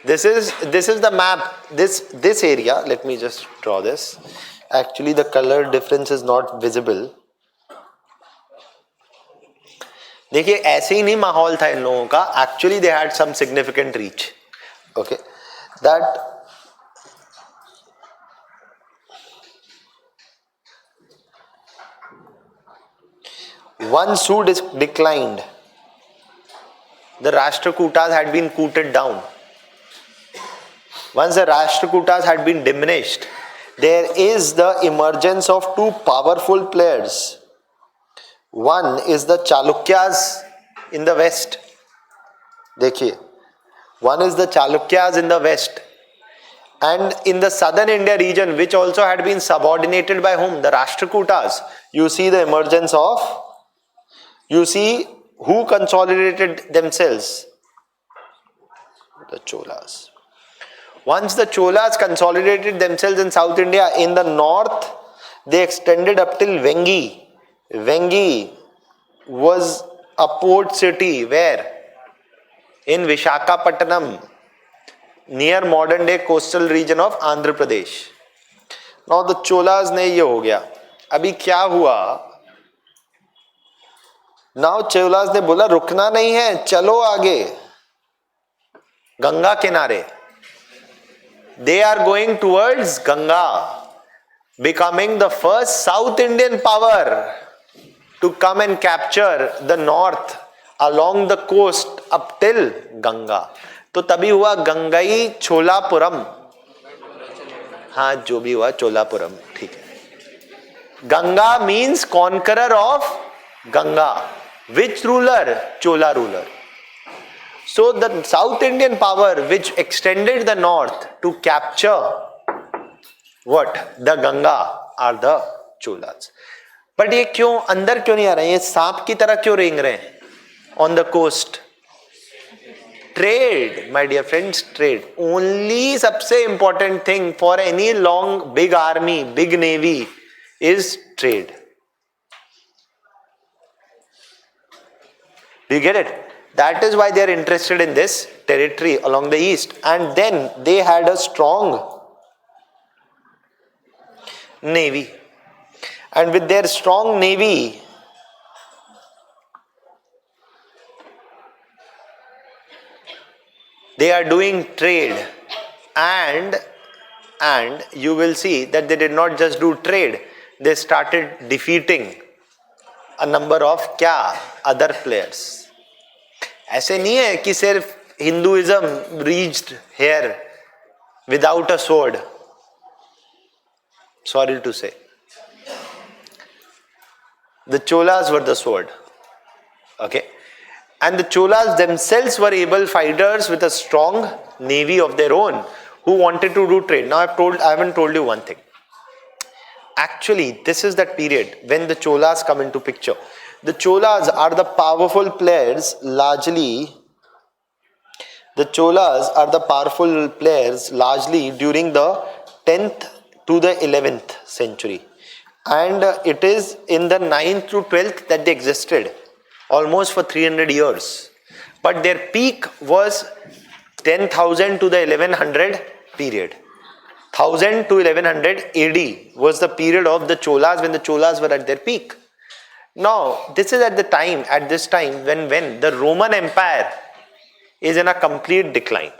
This is the map. This area. Let me just draw this. Actually, the color difference is not visible. देखिए ऐसे ही नहीं माहौल था इन लोगों का. Actually, they had some significant reach. Okay, that once Su declined, the Rashtrakutas had been cooted down. Once the Rashtrakutas had been diminished, there is the emergence of two powerful players. One is the Chalukyas in the west. देखिए, one is the Chalukyas in the west, and in the southern India region, which also had been subordinated by whom? The Rashtrakutas. You see the emergence of. You see who consolidated themselves? The Cholas. Once the Cholas consolidated themselves in South India, in the north, they extended up till Vengi. Vengi was a port city where? In Vishakhapatnam, near modern day coastal region of Andhra Pradesh. Now the Cholas ने ये हो गया. अभी क्या हुआ? Now Cholas ने बोला रुकना नहीं है, चलो आगे. गंगा किनारे. They are going towards Ganga, becoming the first South Indian power to come and capture the north along the coast up till Ganga. तो तभी हुआ गंगाई छोलापुरम. हाँ जो भी हुआ चोलापुरम, ठीक है. Ganga means conqueror of Ganga. Which ruler? Chola ruler. So the South Indian power which extended the north to capture what? The Ganga are the Cholas. But ये क्यों अंदर क्यों नहीं आ रहे हैं? ये सांप की तरह क्यों रेंग रहे हैं on the coast? Trade, my dear friends, trade. Only सबसे important thing for any long big army, big navy is trade. Do you get it? That is why they are interested in this territory along the east. And then they had a strong navy. And with their strong navy, they are doing trade. And you will see that they did not just do trade. They started defeating a number of क्या other players. ऐसे नहीं है कि सिर्फ Hinduism reached here without a sword. Sorry to say. The Cholas were the sword. Okay. And the Cholas themselves were able fighters with a strong navy of their own who wanted to do trade. Now I haven't told you one thing. Actually, this is that period when the Cholas come into picture. The Cholas are the powerful players largely. The Cholas are the powerful players largely during the 10th to the 11th century. And it is in the 9th to 12th that they existed, almost for 300 years. But their peak was 10,000 to the 1100 period. 1000 to 1100 AD was the period of the Cholas when the Cholas were at their peak. Now, this is at this time when the Roman Empire is in a complete decline.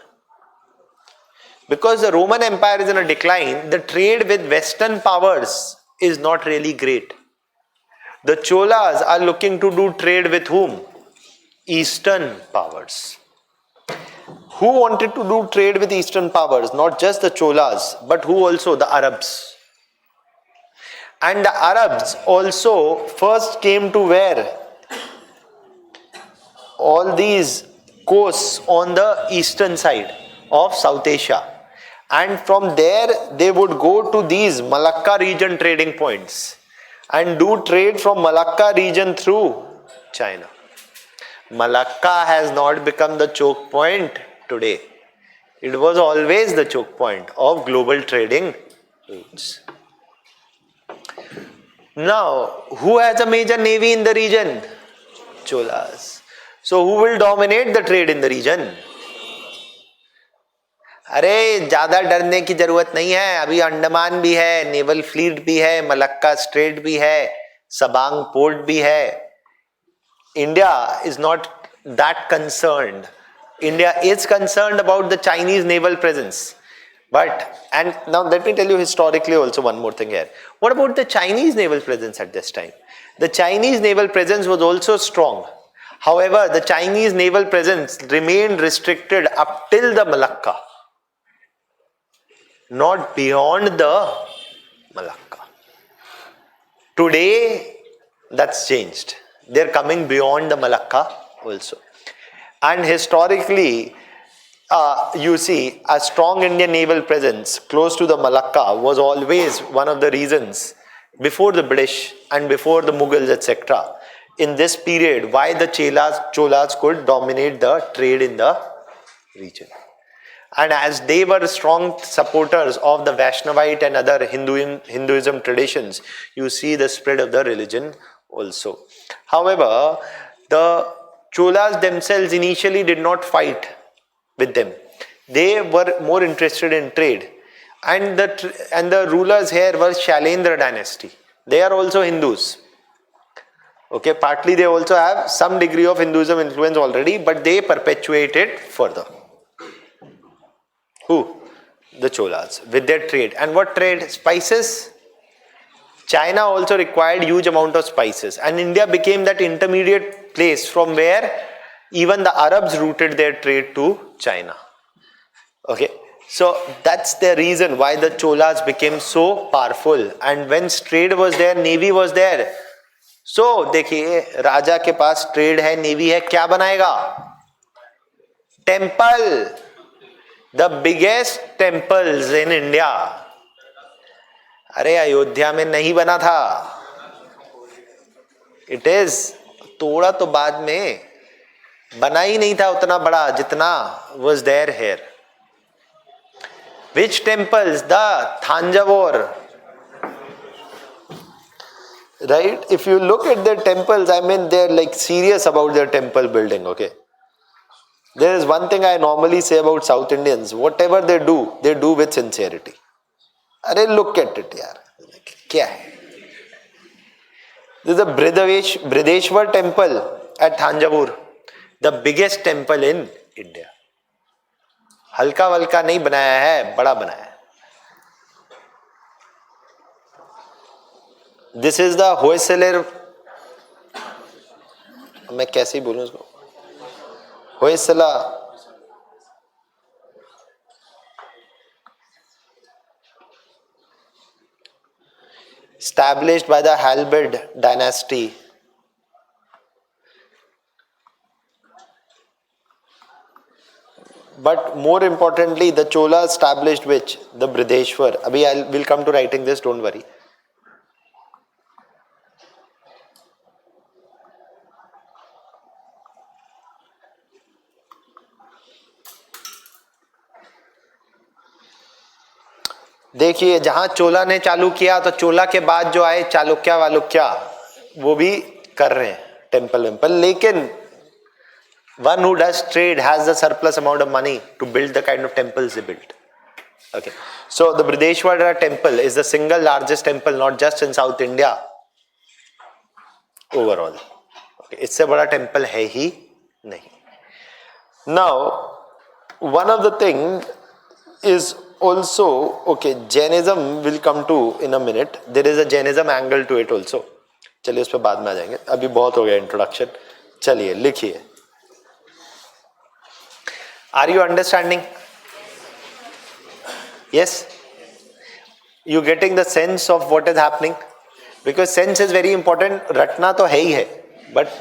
Because the Roman Empire is in a decline, the trade with Western powers is not really great. The Cholas are looking to do trade with whom? Eastern powers. Who wanted to do trade with Eastern powers? Not just the Cholas, but who also? The Arabs. And the Arabs also first came to where? All these coasts on the eastern side of South Asia. And from there they would go to these Malacca region trading points and do trade from Malacca region through China. Malacca has not become the choke point today. It was always the choke point of global trading routes. Now, who has a major navy in the region? Cholas. So, who will dominate the trade in the region? अरे ज्यादा डरने की जरूरत नहीं है, अभी अंडमान भी है, नेवल फ्लीट भी है, मलक्का स्ट्रेट भी है, सबांग पोर्ट भी है. India is not that concerned. India is concerned about the Chinese naval presence. But, and now let me tell you historically also one more thing here. What about the Chinese naval presence at this time? The Chinese naval presence was also strong. However, the Chinese naval presence remained restricted up till the Malacca, not beyond the Malacca. Today, that's changed. They're coming beyond the Malacca also. And historically, you see, a strong Indian naval presence close to the Malacca was always one of the reasons before the British and before the Mughals, etc. In this period, why the Cholas could dominate the trade in the region. And as they were strong supporters of the Vaishnavite and other Hinduism traditions, you see the spread of the religion also. However, the Cholas themselves initially did not fight with them. They were more interested in trade. And the rulers here were Shailendra dynasty. They are also Hindus. Okay, partly they also have some degree of Hinduism influence already, but they perpetuate it further. Who? The Cholas, with their trade. And what trade? Spices. China also required huge amount of spices, and India became that intermediate place from where even the Arabs routed their trade to China. Okay, so that's the reason why the Cholas became so powerful. And when trade was there, navy was there. So देखिए, राजा के पास trade है, navy है, क्या बनाएगा? Temple. The biggest temples in India. अरे अयोध्या में नहीं बना था. इट इज तोड़ा तो बाद में, बना ही नहीं था उतना बड़ा जितना was there here. Which temples? The Thanjavur. Right? If you look at their temples, I mean, they're like serious about their temple building, okay? There is one thing I normally say about South Indians, whatever they do with sincerity. अरे look at it यार, क्या है? This is the Brideshwar temple at Thanjavur, the biggest temple in India. हल्का वल्का नहीं बनाया है, बड़ा बनाया है. This is the Hoysala. मैं कैसे ही बोलूं उसको? Hoysala. Established by the Halberd dynasty. But more importantly, the Chola established which? The Brideshwar. Abhi we'll come to writing this, don't worry. देखिए, जहां चोला ने चालू किया तो चोला के बाद जो आए चालुक्या वालुक्या वो भी कर रहे हैं टेम्पल वेम्पल, लेकिन one who does trade has the surplus amount of money to build the kind of temples they built. Okay, so the Brideshwara temple is the single largest temple not just in South India, overall. Okay, इससे बड़ा temple है ही नहीं. Now, one of the thing is also, okay, Jainism will come to in a minute. There is a Jainism angle to it also. चलिए उस पर बाद में आ जाएंगे, अभी बहुत हो गया इंट्रोडक्शन. चलिए लिखिए. Are you understanding? Yes? You getting the sense of what is happening? Because sense is very important. रटना तो है ही है, but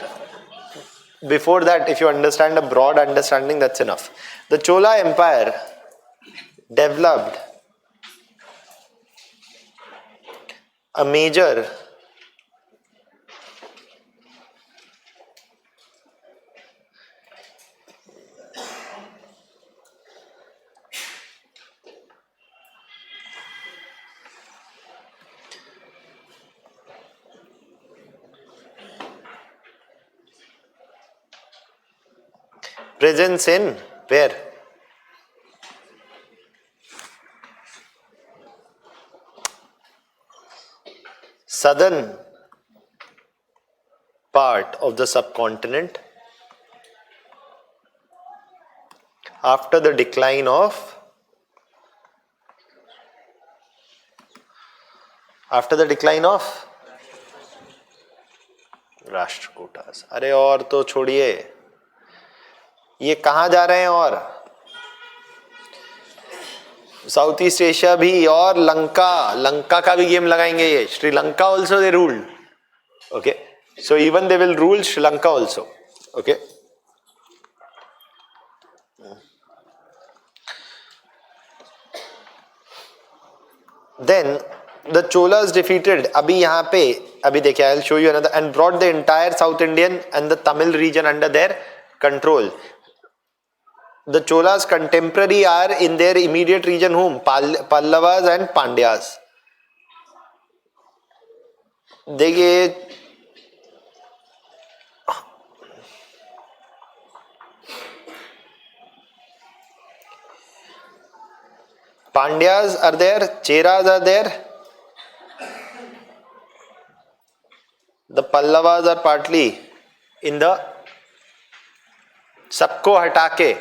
before that, if you understand a broad understanding, that's enough. The Chola Empire developed a major presence in where? southern part of the subcontinent after the decline of Rashtrakutas. अरे और तो छोड़िए, ये कहां जा रहे हैं? और साउथ ईस्ट एशिया भी, और लंका का भी गेम लगाएंगे ये. Sri Lanka also they ruled. Okay, so even they will rule Sri Lanka also. Okay, then the Cholas defeated, अभी यहाँ पे अभी देखिए, I'll show you another, and brought the entire South Indian and the Tamil region under their control. The Cholas contemporary are in their immediate region whom? Pallavas and Pandyas. देखिए Pandyas are there, Cheras are there, the Pallavas are partly in the, सबको हटा के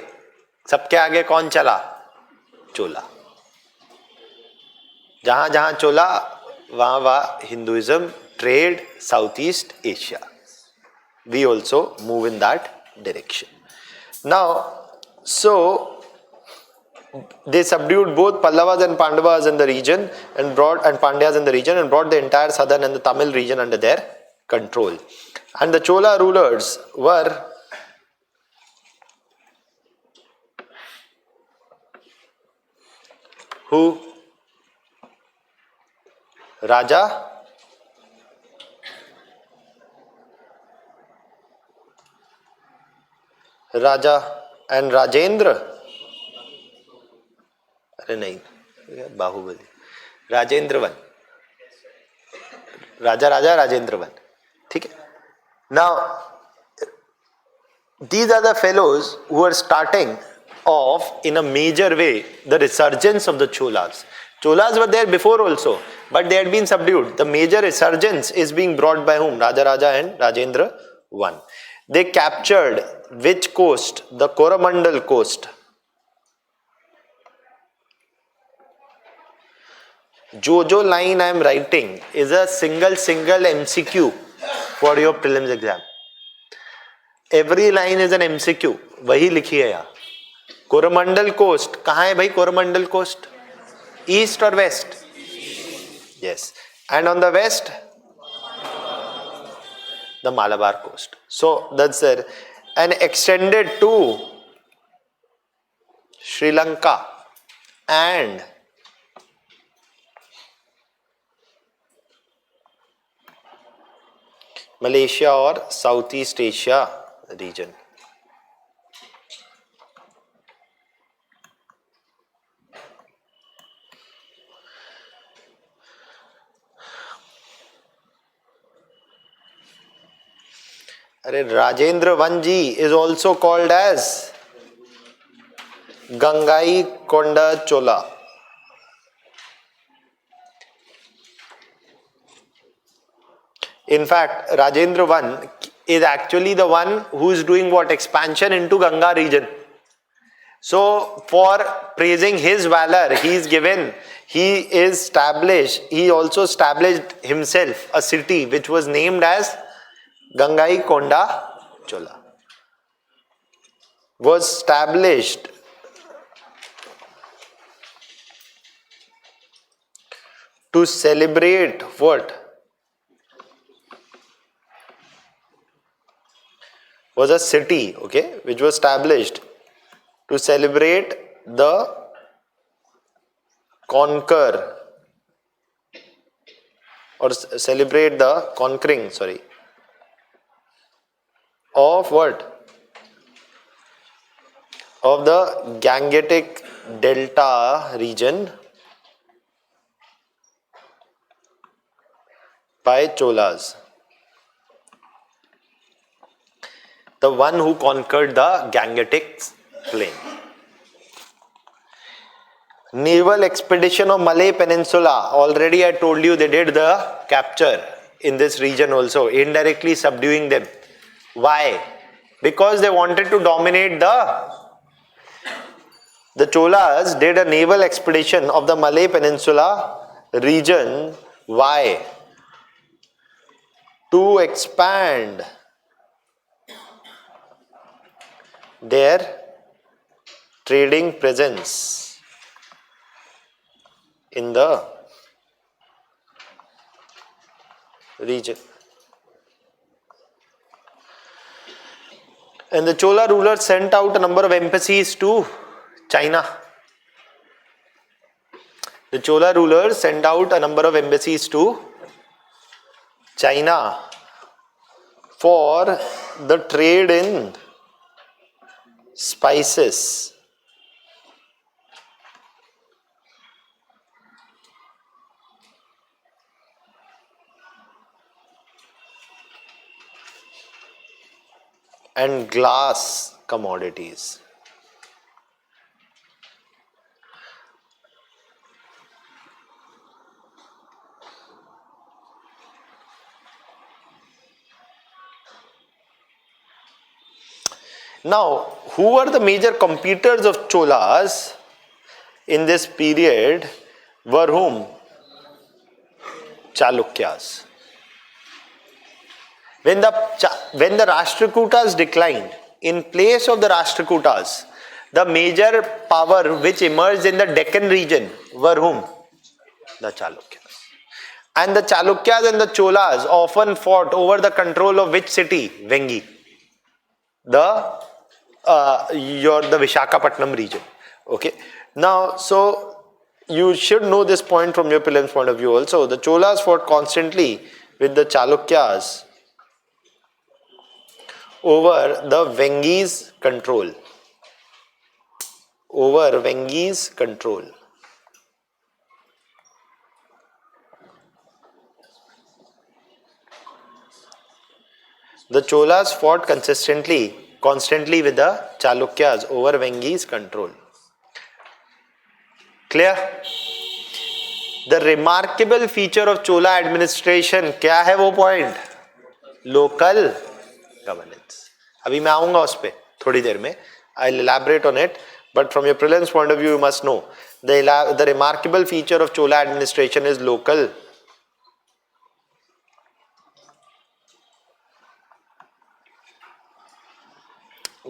सबके आगे कौन चला? चोला. जहां जहां चोला वहां वहां Hinduism, trade, south east Asia. We also move in that direction. Now, so they subdued both Pallavas and Pandavas in the region and Pandyas in the region, and brought the entire southern and the Tamil region under their control. And the Chola rulers were who? Raja and Rajendra. अरे नहीं, Baahubali. Rajendra one, राजा Rajendra one. ठीक है. Now these are the fellows who are starting off in a major way the resurgence of the Cholas. Cholas were there before also, but they had been subdued. The major resurgence is being brought by whom? Raja and Rajendra I. They captured which coast? The Coromandel coast. जो line I am writing is a single MCQ for your prelims exam. Every line is an MCQ. वही लिखी है यहाँ. Coromandel coast कहाँ है भाई? Coromandel coast east और west? Yes. And on the west the Malabar coast. So that's there and extended to Sri Lanka and Malaysia और Southeast Asia region. Rajendra Vanji is also called as Gangai Konda Chola. In fact, Rajendra I is actually the one who is doing what? Expansion into Ganga region. So, for praising his valor, he also established himself a city which was named as Gangai Konda Chola. Was established to celebrate what? Was a city, okay, which was established to celebrate the conquering of what? Of the Gangetic Delta region by Cholas. The one who conquered the Gangetic plain. naval expedition of Malay Peninsula. Already I told you they did the capture in this region also, indirectly subduing them. Why? Because they wanted to dominate the Cholas did a naval expedition of the Malay Peninsula region. Why? To expand their trading presence in the region. And the Chola rulers sent out a number of embassies to China. The Chola rulers sent out a number of embassies to China for the trade in spices. And glass commodities. Now, who are the major competitors of Cholas in this period were whom? Chalukyas. When the Rashtrakutas declined, in place of the Rashtrakutas, the major power which emerged in the Deccan region were whom? The Chalukyas. And the Chalukyas and the Cholas often fought over the control of which city? Vengi. The Vishakhapatnam region. Okay. Now, so you should know this point from your prelims point of view also. The Cholas fought constantly with the Chalukyas over the Vengi's control. Over Vengi's control. The Cholas fought constantly with the Chalukyas over Vengi's control. Clear? The remarkable feature of Chola administration, क्या है वो point? Local governance. अभी मैं आऊंगा उस पे थोड़ी देर में. I'll elaborate on it, but from your prelims point of view, you must know the remarkable feature of Chola administration is local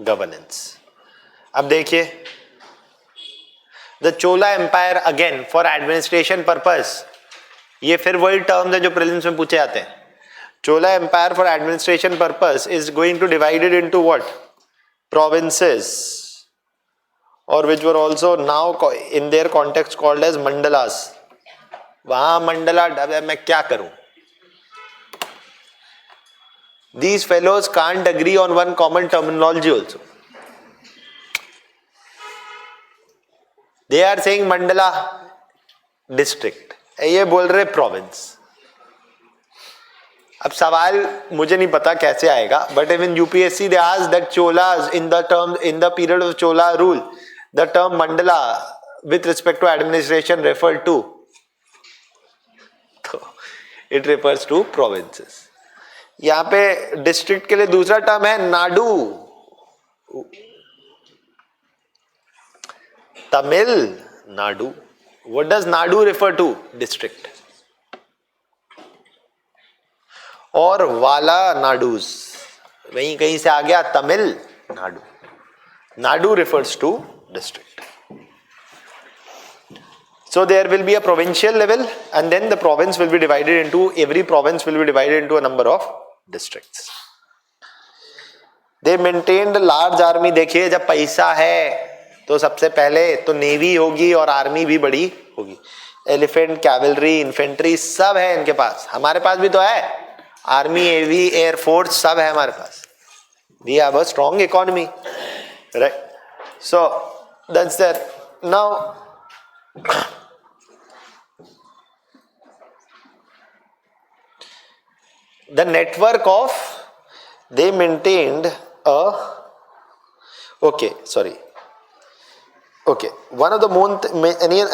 governance. अब देखिए, the Chola Empire again for administration purpose. ये फिर वही टर्म है जो prelims में पूछे जाते हैं. Chola Empire for administration purpose is going to divide it into what? Provinces, or which were also now in their context called as mandalas. वहां मंडला मैं क्या करूं? These fellows can't agree on one common terminology also. They are saying mandala district, ये बोल रहे province. अब सवाल मुझे नहीं पता कैसे आएगा, but even UPSC they ask that Cholas in the period of Chola rule, the term mandala with respect to administration referred to, तो it refers to provinces. यहाँ पे डिस्ट्रिक्ट के लिए दूसरा टर्म है Nadu, Tamil Nadu. What does Nadu refer to? District. और वाला नाडुस वहीं कहीं से आ गया Tamil Nadu. Nadu refers to district. So there will be a provincial level, and then the province will be divided into, every province will be divided into a number of districts. They maintained a large army. देखिए, जब पैसा है तो सबसे पहले तो navy होगी और आर्मी भी बड़ी होगी. एलिफेंट, कैवलरी, इन्फेंट्री सब है इनके पास. हमारे पास भी तो है, आर्मी, नेवी, एयर फोर्स सब है हमारे पास. We have a strong economy, right? So that's that. Now the network of, they maintained a, okay, sorry, Okay, one of the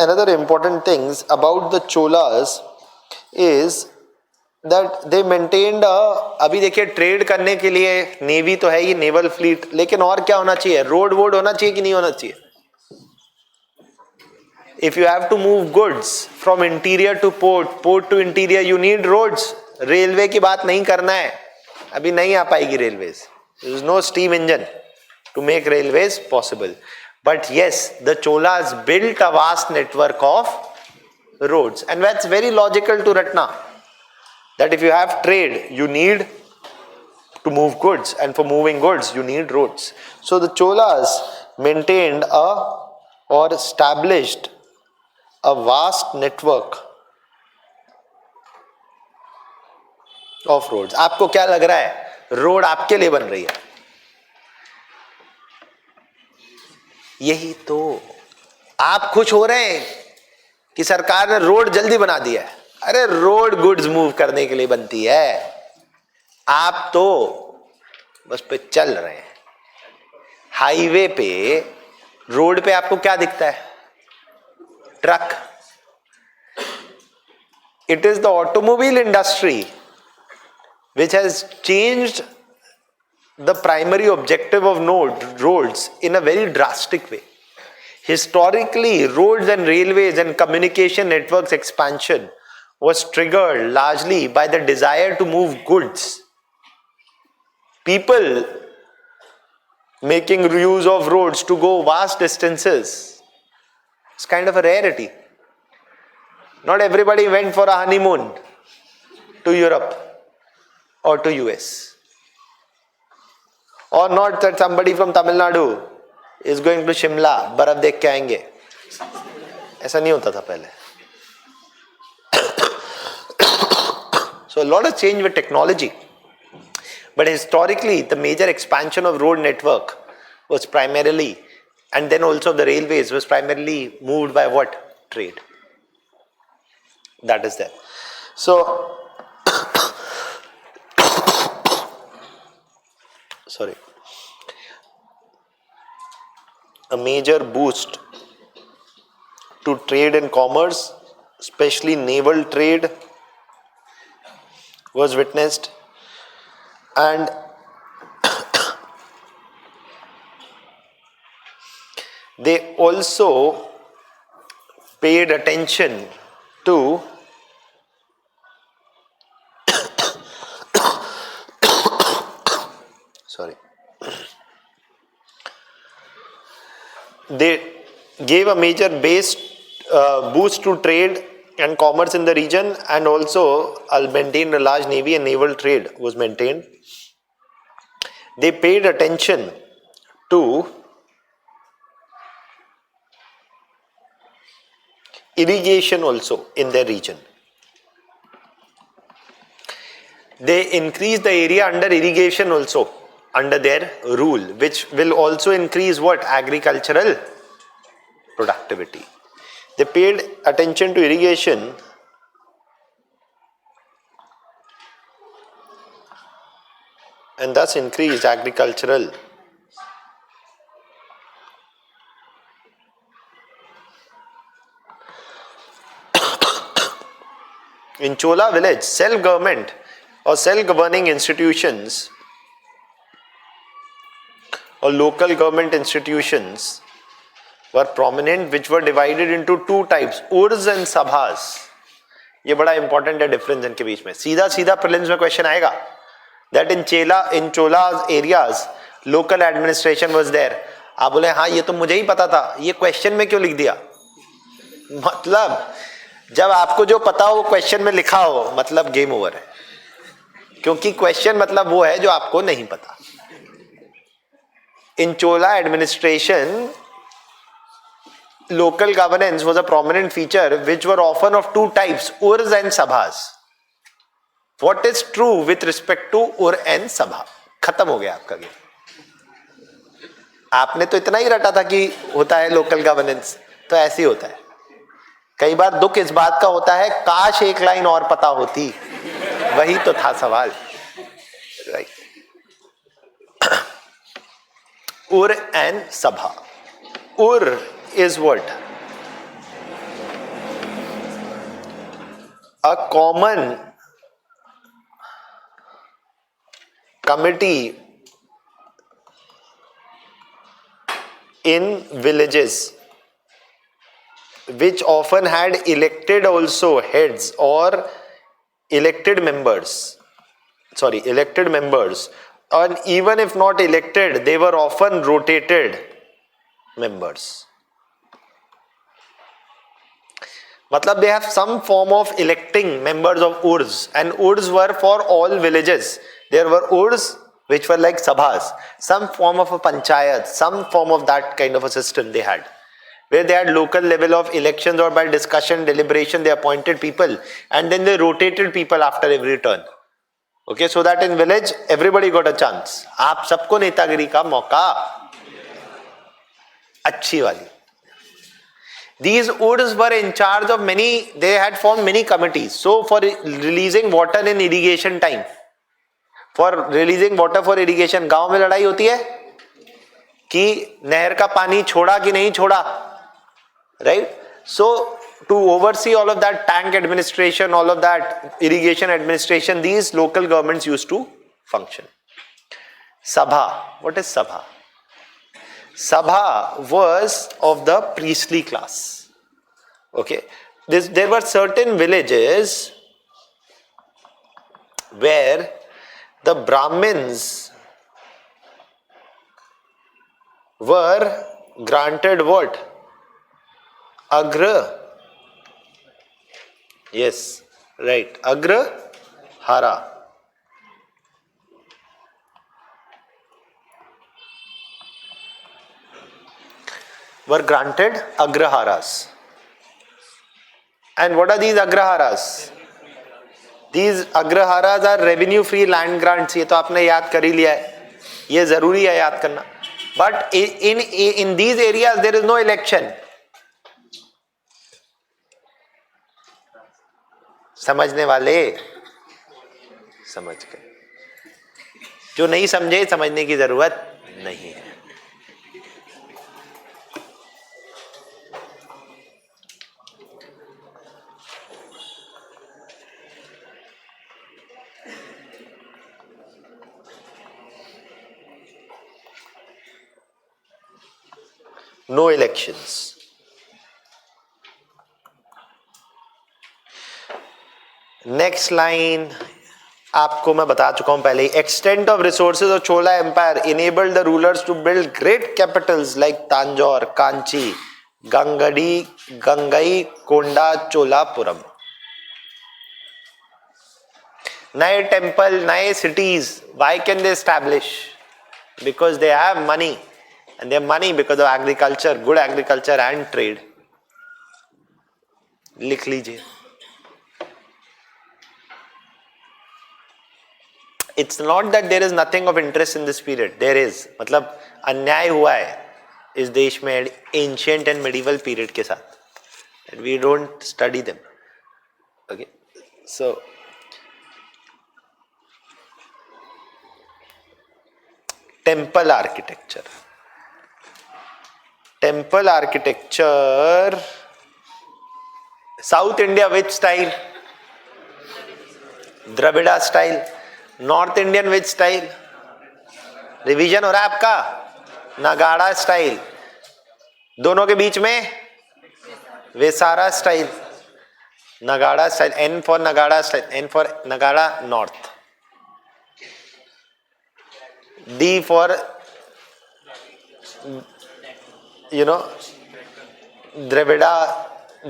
another important things about the Cholas is that they maintained अभी देखिए trade करने के लिए navy तो है ही, naval fleet, लेकिन और क्या होना चाहिए? रोड वोड होना चाहिए कि नहीं होना चाहिए? If you have to move goods from interior to port, port to interior, you need roads. Railway की बात नहीं करना है, अभी नहीं आ पाएगी railways. There is no steam engine to make railways possible. But yes, the Cholas built a vast network of roads, and that's very logical to Ratna. That if you have trade, you need to move goods, and for moving goods, you need roads. So the Cholas maintained or established a vast network of roads. आपको क्या लग रहा है road आपके लिए बन रही है? यही तो आप खुश हो रहे हैं कि सरकार ने रोड जल्दी बना दिया है. अरे रोड गुड्स मूव करने के लिए बनती है, आप तो बस पे चल रहे हैं. हाईवे पे, रोड पे आपको क्या दिखता है? Truck. It is the automobile industry which has changed the primary objective of roads in a very drastic way. Historically, roads and railways and communication networks expansion was triggered largely by the desire to move goods. People making use of roads to go vast distances. It's kind of a rarity. Not everybody went for a honeymoon to Europe or to US. Or not that somebody from Tamil Nadu is going to Shimla, बर्फ देख के आएंगे. ऐसा नहीं होता था पहले. So a lot of change with technology. But historically, the major expansion of road network was primarily, and then also the railways was primarily moved by what? Trade. That is there. So, sorry. A major boost to trade and commerce, especially naval trade, was witnessed, and they also paid attention to they gave a major boost to trade and commerce in the region, and also maintained a large navy and naval trade was maintained. They paid attention to irrigation also in their region. They increased the area under irrigation also under their rule, which will also increase what? Agricultural productivity. They paid attention to irrigation and thus increased agricultural in Chola village. Self-government or self-governing institutions or local government institutions were prominent, which were divided into two types, urs and sabhas. ये बड़ा important है difference इनके बीच में. सीधा सीधा prelims में question आएगा that in Chola's areas local administration was there. आप बोले हाँ ये तो मुझे ही पता था, ये क्वेश्चन में क्यों लिख दिया? मतलब जब आपको जो पता हो वो क्वेश्चन में लिखा हो, मतलब गेम ओवर है, क्योंकि क्वेश्चन मतलब वो है जो आपको नहीं पता. In Chola administration, local governance was a prominent feature, which were often of two types, urs and sabhas. What is true with respect to ur and sabha? खत्म हो गया आपका गेम. आपने तो इतना ही रटा था कि होता है लोकल गवर्नेंस, तो ऐसे ही होता है. कई बार दुख इस बात का होता है, काश एक लाइन और पता होती. वही तो था सवाल, right? Ur and Sabha. Ur is what? A common committee in villages which often had elected also heads or elected members, and even if not elected, they were often rotated members. Matlab they have some form of electing members of urds, and urds were for all villages. There were urds which were like sabhas, some form of a panchayat, some form of that kind of a system they had, where they had local level of elections, or by discussion, deliberation, they appointed people and then they rotated people after every turn. Okay, so that in village everybody got a chance. आप सबको नेतागिरी का मौका, अच्छी वाली. These urds were in charge of many, they had formed many committees. So for releasing water in irrigation time, for releasing water for irrigation, गांव में लड़ाई होती है कि नहर का पानी छोड़ा कि नहीं छोड़ा, right? So to oversee all of that tank administration, all of that irrigation administration, these local governments used to function. Sabha, what is Sabha? Sabha was of the priestly class. Okay, there were certain villages where the Brahmins were granted what? Agra. Yes, right. Agra Hara. Were granted Agraharas. And what are these Agraharas? These Agraharas are revenue free land grants. ये तो आपने याद कर ही लिया है, ये जरूरी है याद करना. But in these areas there is no election. समझने वाले समझ गए, जो नहीं समझे समझने की जरूरत नहीं है. No elections. Next line आपको मैं बता चुका हूं पहले. Extent of resources of Chola Empire enabled the rulers to build great capitals like Tanjore, Kanchi, Gangai, Konda, Cholapuram. नए टेम्पल, नए cities, why can they establish? Because they have money. And they have money because of agriculture, good agriculture and trade. लिख लीजिए. It's not that there is nothing of interest in this period. There is. मतलब अन्याय हुआ है इस देश में ancient and medieval period के साथ. And we don't study them. Okay. So temple architecture. Temple architecture. South India, which style? Dravida style. North Indian, which style? Revision हो रहा है आपका. नगाड़ा स्टाइल. दोनों के बीच में वेसारा स्टाइल. नगाड़ा स्टाइल. N for नगाड़ा स्टाइल. N for नगाड़ा नॉर्थ. D for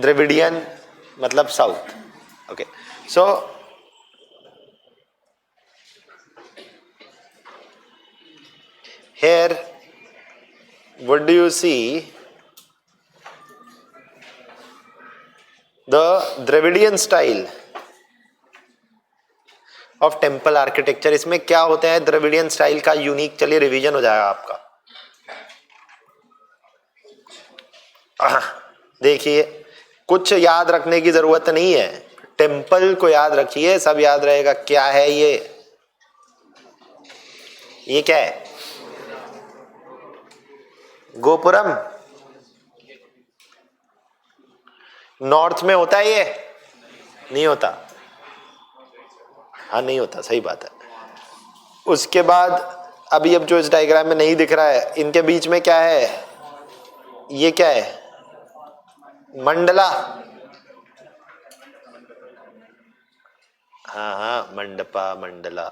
Dravidian मतलब south. Okay, so here what do you see? The Dravidian style of temple architecture. इसमें क्या होता है द्रविडियन स्टाइल का यूनिक? चलिए रिवीजन हो जाएगा आपका. देखिए, कुछ याद रखने की जरूरत नहीं है. टेम्पल को याद रखिए, सब याद रहेगा. क्या है ये क्या है? गोपुरम. नॉर्थ में होता है ये? नहीं होता। हाँ नहीं होता, सही बात है। उसके बाद अभी अब जो इस डायग्राम में नहीं दिख रहा है, इनके बीच में क्या है? ये क्या है? मंडला। हाँ हाँ, मंडपा, मंडला।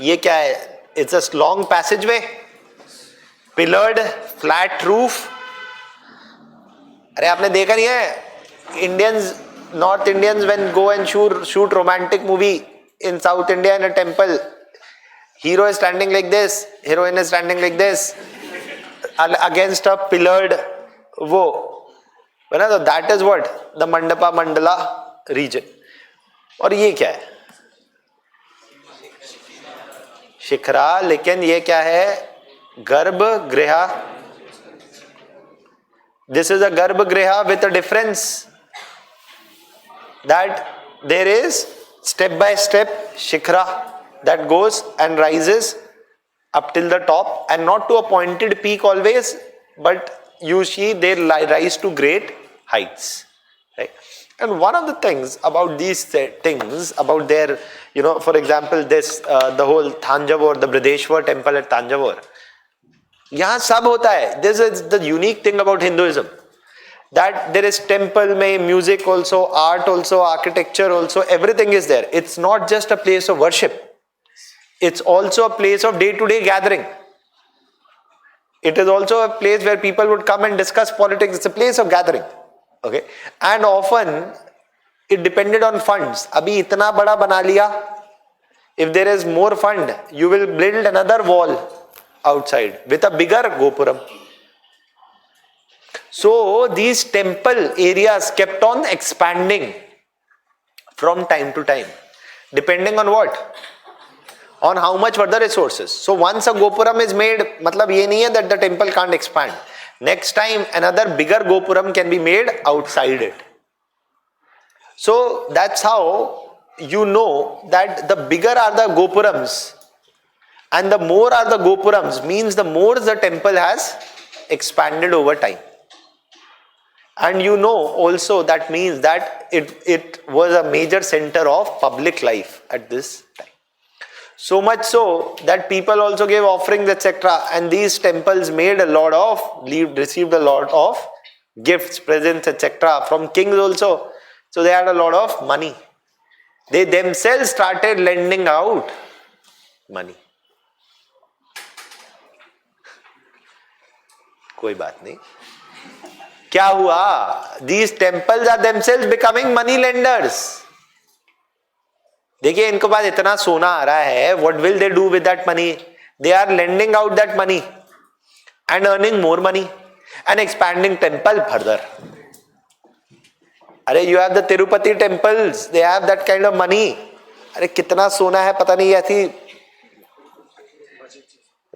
ये क्या है? It's a long passageway, pillared flat roof. अरे आपने देखा नहीं है Indians, north Indians when go and shoot romantic movie in south India in a temple, hero is standing like this, heroine is standing like this against a pillared वो ना, तो that is what the mandapa Mandla region। और ये क्या है? शिखरा। लेकिन ये क्या है? गर्भगृह। This is a garbhagriha with a difference that there is step by step shikhra that goes and rises up till the top, and not to a pointed peak always, but you see they rise to great heights, right? And one of the things about these things, about their, for example, this the whole Thanjavur, the Brideshwar temple at Thanjavur, यहाँ सब होता है. This is the unique thing about Hinduism, that there is temple में music also, art also, architecture also, everything is there. It's not just a place of worship. It's also a place of day-to-day gathering. It is also a place where people would come and discuss politics. It's a place of gathering. Okay, and often it depended on funds. अभी इतना बड़ा बना लिया. If there is more fund, you will build another wall outside with a bigger gopuram. So these temple areas kept on expanding from time to time, depending on what? On how much were the resources. So once a gopuram is made, मतलब ये नहीं है that the temple can't expand. Next time another bigger gopuram can be made outside it. So that's how you know that the bigger are the gopurams and the more are the gopurams, means the more the temple has expanded over time. And you know also that means that it was a major center of public life at this time. So much so that people also gave offerings, etc. And these temples received a lot of gifts, presents, etc. from kings also. So they had a lot of money. They themselves started lending out money. कोई बात नहीं. क्या हुआ? These temples are themselves becoming money lenders. देखिए इनको पास इतना सोना आ रहा है. What will they do with that money? They are lending out that money and earning more money and expanding temple further. अरे you have the Tirupati temples, they have that kind of money. अरे कितना सोना है पता नहीं ऐसी,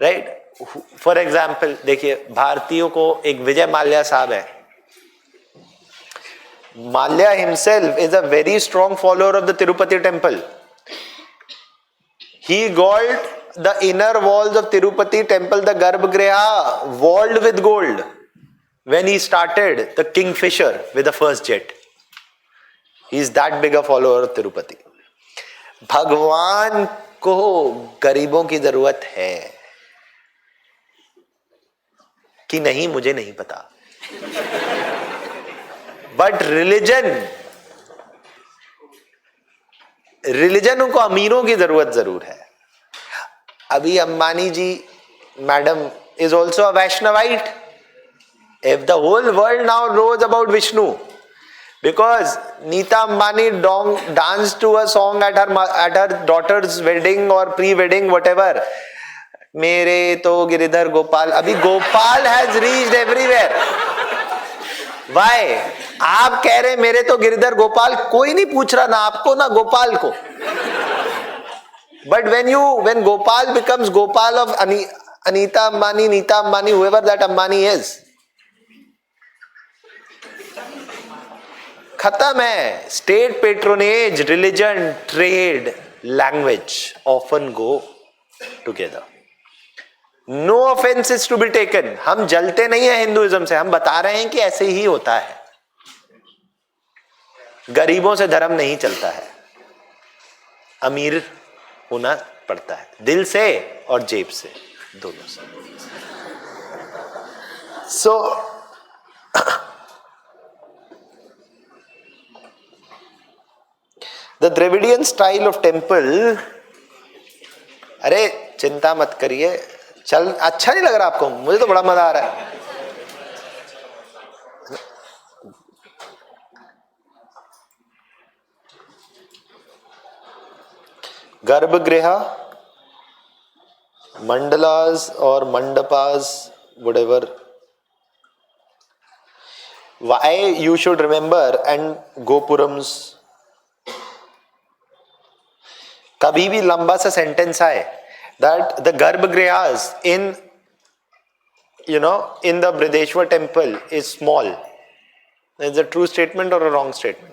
right? For example, देखिए भारतीयों को एक विजय माल्या साहब है. Malya himself is a very strong follower of the Tirupati temple. He got the inner walls of Tirupati temple, the Garbhagriha, walled with gold when he started the Kingfisher with the first jet. He is that big a follower of Tirupati. भगवान को गरीबों की जरूरत है कि नहीं मुझे नहीं पता. बट रिलीजन को अमीरों की जरूरत जरूर है. अभी Ambani ji madam is also a Vaishnavite. If the whole world now knows about Vishnu because Nita Ambani dance to a song at her daughter's wedding or pre wedding whatever, मेरे तो गिरिधर गोपाल. अभी Gopal has reached everywhere. Why? आप कह रहे मेरे तो गिरिधर गोपाल, कोई नहीं पूछ रहा ना आपको ना गोपाल को. But when Gopal becomes Gopal of Anita Ambani, Nita Ambani, whoever that Ambani is, खत्म है. State patronage, religion, trade, language often go together. No offence is to be taken, हम जलते नहीं है हिंदुइज्म से, हम बता रहे हैं कि ऐसे ही होता है, गरीबों से धर्म नहीं चलता है, अमीर होना पड़ता है, दिल से और जेब से, दोनों से। So the Dravidian style of temple, अरे चिंता मत करिए, चल अच्छा नहीं लग रहा आपको? मुझे तो बड़ा मजा आ रहा है। गर्भगृह, मंडलास और mandapas, whatever, why you should remember, and gopurams, कभी भी लंबा सा सेंटेंस आए that the garbhagryahas in, you know, in the Brideshwar temple is small, is a true statement or a wrong statement?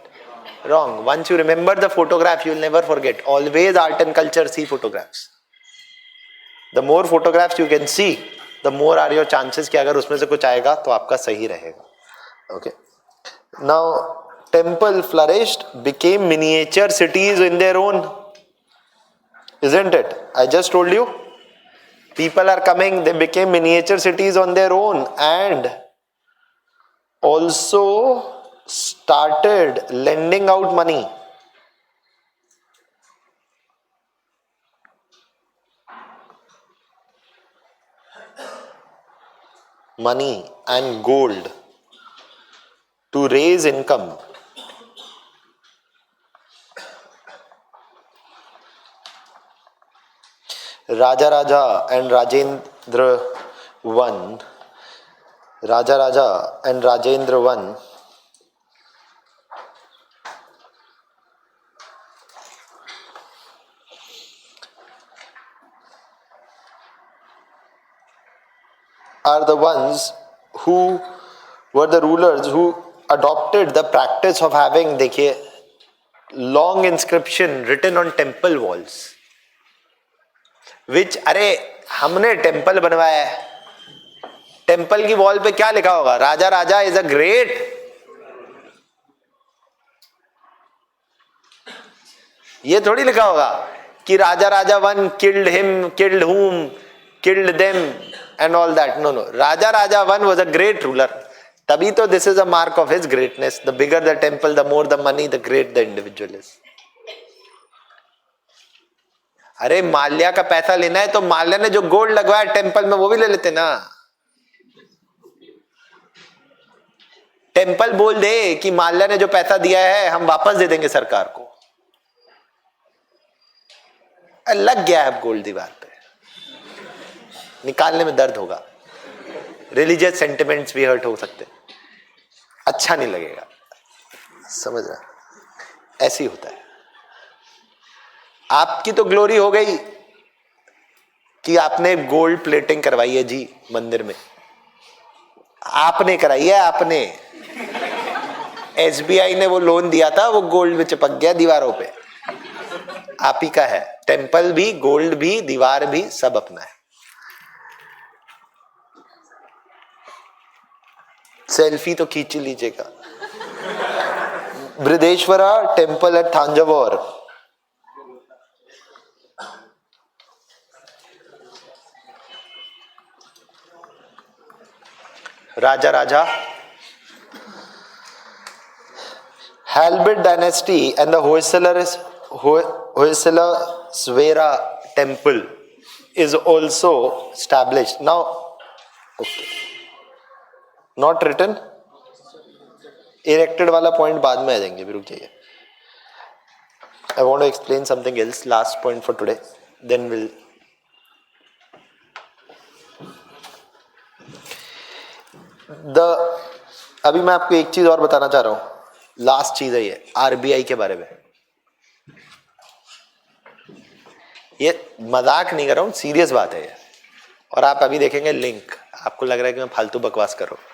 Wrong. Once you remember the photograph, you will never forget. Always art and culture see photographs. The more photographs you can see, the more are your chances कि अगर उसमें से कुछ आएगा तो आपका सही रहेगा. Okay. Now, temple flourished, became miniature cities in their own. Isn't it? I just told you. People are coming, they became miniature cities on their own and also started lending out money. Money and gold to raise income. Raja Raja and Rajendra I, Raja Raja and Rajendra I are the ones who were the rulers who adopted the practice of having, देखिए, long inscription written on temple walls, which, अरे हमने temple बनवाया है, temple की wall पे क्या लिखा होगा? राजा राजा इज अ ग्रेट, ये थोड़ी लिखा होगा कि Raja Raja one killed him, killed whom, killed them and all that. No no, Raja Raja one was a great ruler, तभी तो this is a mark of his greatness. The bigger the temple, the more the money, the great the individual is. अरे माल्या का पैसा लेना है तो माल्या ने जो गोल्ड लगवाया टेम्पल में वो भी ले लेते ना. टेम्पल बोल दे कि माल्या ने जो पैसा दिया है हम वापस दे देंगे सरकार को. लग गया है गोल्ड दीवार पे, निकालने में दर्द होगा, रिलीजियस सेंटिमेंट्स भी हर्ट हो सकते, अच्छा नहीं लगेगा, समझ रहा? ऐसे ही होता है. आपकी तो ग्लोरी हो गई कि आपने गोल्ड प्लेटिंग करवाई है जी मंदिर में, आपने कराई है, आपने. एसबीआई ने वो लोन दिया था, वो गोल्ड में चिपक गया दीवारों पे, आप ही का है. टेम्पल भी, गोल्ड भी, दीवार भी, सब अपना है. सेल्फी तो खींच लीजिएगा. Brihadeeswara temple at Thanjavur, Raja Raja, Halbid dynasty and the Hoysala Svera temple is also established. Now, okay, not written. Erected वाला point बाद में आ जाएंगे, रुक जाइए. I want to explain something else. Last point for today. Then we'll. अभी मैं आपको एक चीज और बताना चाह रहा हूं. लास्ट चीज है ये, आरबीआई के बारे में. ये मजाक नहीं कर रहा हूं, सीरियस बात है ये. और आप अभी देखेंगे लिंक, आपको लग रहा है कि मैं फालतू बकवास कर रहा हूं.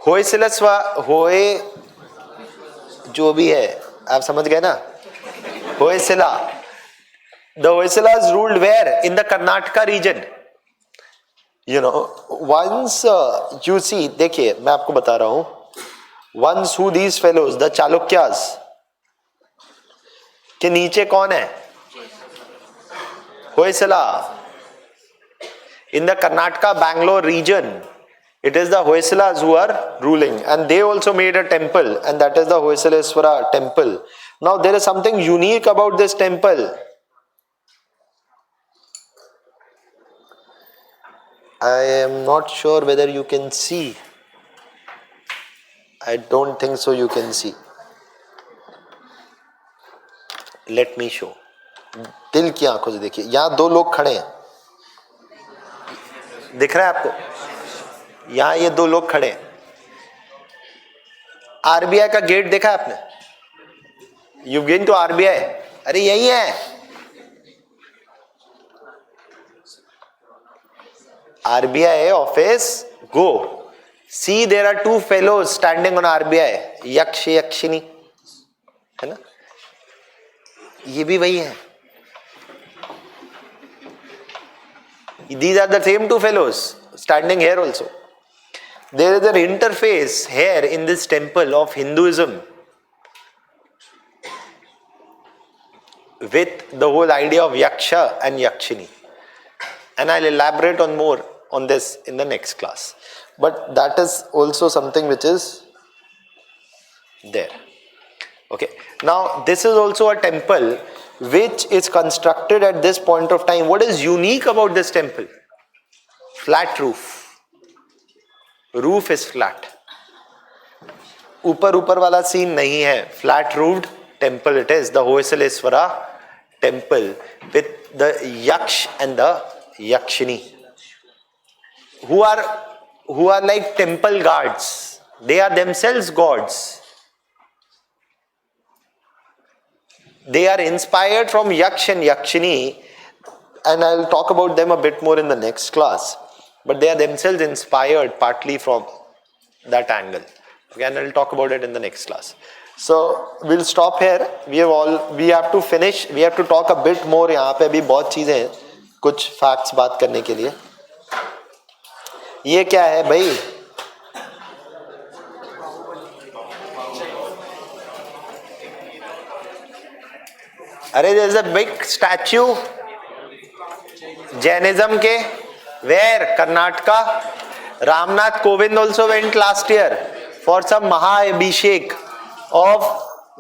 होयसिलस्वा, होए जो भी है, आप समझ गए ना. होयसिला The Hoysalas ruled where? In the Karnataka region. You know, once you see, देखिए मैं आपको बता रहा हूं, once who these fellows, the Chalukyas, के नीचे कौन है? Hoysala. In the Karnataka Bangalore region, it is the Hoysalas who are ruling, and they also made a temple, and that is the Hoysaleswara temple. Now there is something unique about this temple. I am not sure whether you can see. I don't think so you can see. Let me show. दिल की आंखों से देखिए, यहां दो लोग खड़े हैं, दिख रहा है आपको? यहां ये दो लोग खड़े हैं. आरबीआई का गेट देखा है आपने? You been to RBI? अरे यही है RBI office. Go see, there are two fellows standing on RBI, Yaksha Yakshini, है ना? ये भी वही है. These are the same two fellows standing here also. There is an interface here in this temple of Hinduism with the whole idea of Yaksha and Yakshini. And I'll elaborate on more on this in the next class. But that is also something which is there. Okay. Now this is also a temple which is constructed at this point of time. What is unique about this temple? Flat roof. Roof is flat. ऊपर वाला scene नहीं है. Flat roofed temple it is, the Hoysaleswara temple with the Yaksh and the Yakshini who are like temple guards. They are themselves gods. They are inspired from Yaksh and Yakshini, and I'll talk about them a bit more in the next class. But they are themselves inspired partly from that angle. Okay, and I'll talk about it in the next class. So we'll stop here. We have to finish. We have to talk a bit more. यहाँ पे भी बहुत चीजें हैं, कुछ facts बात करने के लिए. ये क्या है भाई? अरे there is a big statue Jainism के where? Karnataka. Ramnath Kovind also went last year for some Mahabhishek of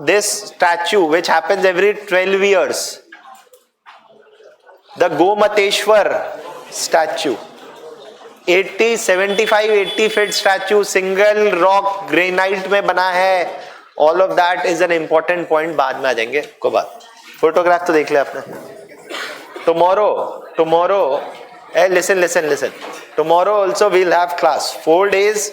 this statue which happens every 12 years. The Gomateshwar statue. 75-80 feet statue, single rock granite में बना है. All of that is an important point. बाद में आ जाएंगे को बात. Photograph तो देख ले आपने. Tomorrow, hey, listen. Tomorrow also we'll have class. 4 days